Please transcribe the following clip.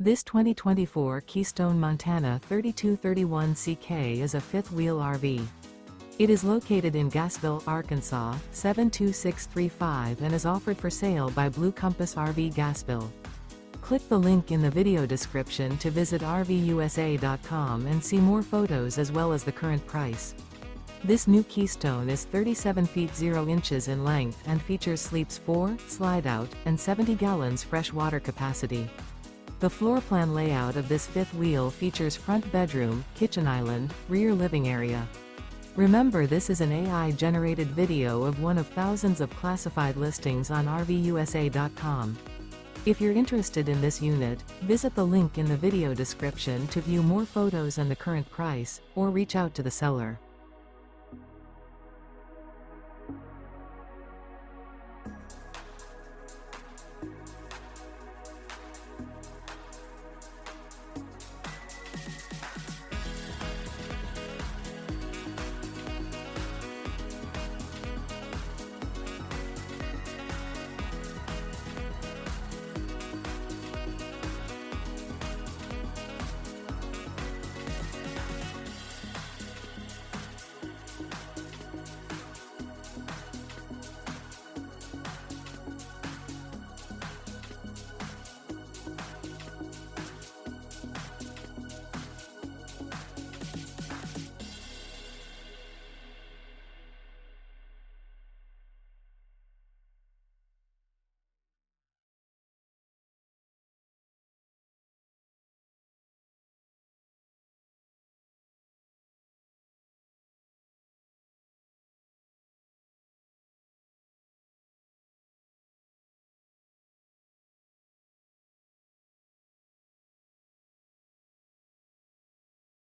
This 2024 Keystone Montana 3231CK is a fifth-wheel RV. It is located in Gassville, Arkansas, 72635 and is offered for sale by Blue Compass RV Gassville. Click the link in the video description to visit RVUSA.com and see more photos as well as the current price. This new Keystone is 37 feet 0 inches in length and features sleeps 4, slide-out, and 70 gallons fresh water capacity. The floor plan layout of this fifth wheel features front bedroom, kitchen island, rear living area. Remember, this is an AI-generated video of one of thousands of classified listings on RVUSA.com. If you're interested in this unit, visit the link in the video description to view more photos and the current price, or reach out to the seller.